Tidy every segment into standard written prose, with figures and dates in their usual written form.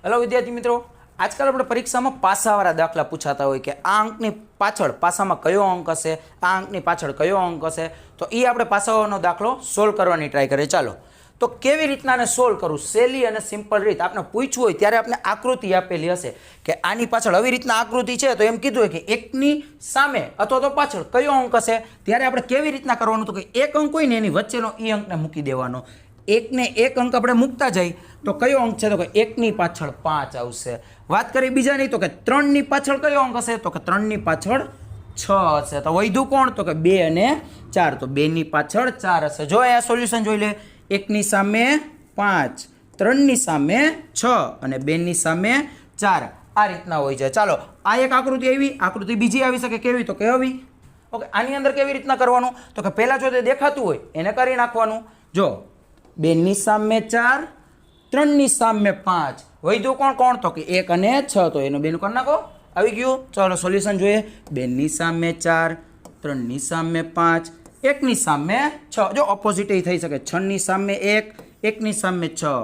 Hello विद्यार्थी मित्रों, आजकल अपने परीक्षा में पासावाळा दाखला पूछाता होय कि आ अंकनी पाछळ पासामां कयो अंक हशे, आ अंकनी पाछळ कयो अंक हशे, तो ई आपणे पासावाळानो दाखलो सोल्व करवानी ट्राय करीए। चालो तो केवी रीतना ने सोल्व करूँ, सेली अने सिम्पल रीत। आपने पूछ्युं होय त्यारे आपने आकृति आपेली हशे कि आनी पाछळ आवी रीतना आकृति छे, तो एम कीधुं होय कि एकनी सामे अथवा तो पाछळ कयो अंक हशे, त्यारे आपणे केवी रीतना करवानुं, तो कि एक अंक होय ने एनी वच्चेनो ई अंकने मूकी देवानो। एक ने एक अंक अपने मूकता जाए तो कयो अंक है, तो कि एक नी पाछळ 5 आवशे। बात करिए बीजानी, तो कि 3 नी पाछळ कयो अंक हशे, तो कि 3 नी पाछळ 6 हशे। तो वैधु कोण, तो कि 2 અને 4, तो 2 नी पाछळ 4 हशे। जो आ सोल्यूशन जोई ले, 1 नी सामे 5, 3 नी सामे 6 અને 2 नी सामे 4 आ रीतना होई जाय। चालो आ एक आकृति आवी, आकृति बीजी आवी शके केवी, तो कि आवी। ओके, आनी अंदर केवी रीतना करवानुं, तो कि पहेला जो ते देखातुं होय एने करी नाखवानुं। जो 2 ની સામે 4, 3 ની સામે 5, વૈધું કોણ કોણ, તો કે 1 અને 6, તો એનું બેનું કરી નાખો, આવી ગયું। ચાલો સોલ્યુશન જોઈએ। 2 ની સામે 4, 3 ની સામે 5, 1 ની સામે 6, જો ઓપોઝિટ એ થઈ શકે। 6 ની સામે 1, 1 ની સામે 6,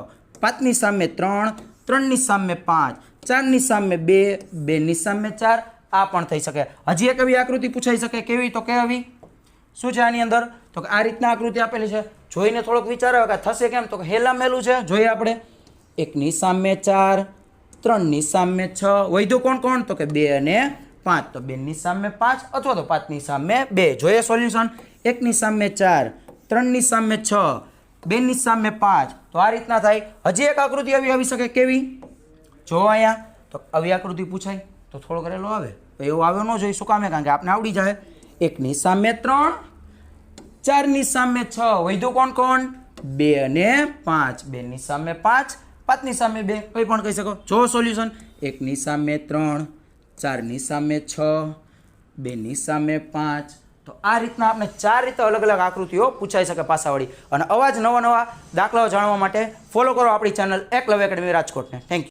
5 ની સામે 3, 3 ની સામે 5, 4 ની સામે 2, 2 ની સામે 4, આ પણ થઈ શકે। હજી એક એવી આકૃતિ પૂછાઈ શકે, કેવી, તો કે આવી શું છે આની અંદર, તો કે આ રીતના આકૃતિ આપેલી છે। જોઈને થોડોક વિચાર આવે કે થશે કેમ, તો કે હેલા મેલું છે। જોઈએ આપણે, 1 ની સામે 4, 3 ની સામે 6, વૈધું કોણ કોણ, તો કે 2 અને 5, તો 2 ની સામે 5 અથવા તો 5 ની સામે 2। જોઈએ સોલ્યુશન, 1 ની સામે 4, 3 ની સામે 6, 2 ની સામે 5, તો આ રીતના થાય। હજી એક આકૃતિ આવી શકે, કેવી, જો અહીંયા, તો આવી આકૃતિ પૂછાય તો થોડો કરેલો આવે, તો એવું આવ્યો ન જોઈએ, શું કામે, કારણ કે આપણે આવડી જાય। 1 ની સામે 3, 4 ની સામે 6, વૈધું કોણ કોણ, 2 અને 5, 2 ની સામે 5, 5 ની સામે 2, કંઈ પણ કહી શકો। જો સોલ્યુશન, 1 ની સામે 3, 4 ની સામે 6, 2 ની સામે 5, તો આ રીતના આપણે 4 રીતે અલગ અલગ આકૃતિઓ પૂછાઈ શકે પાસાવાળી। અને આવા જ નવા નવા દાખલાઓ જાણવા માટે ફોલો કરો આપણી ચેનલ એકલવ્ય એકેડમી રાજકોટને। Thank you.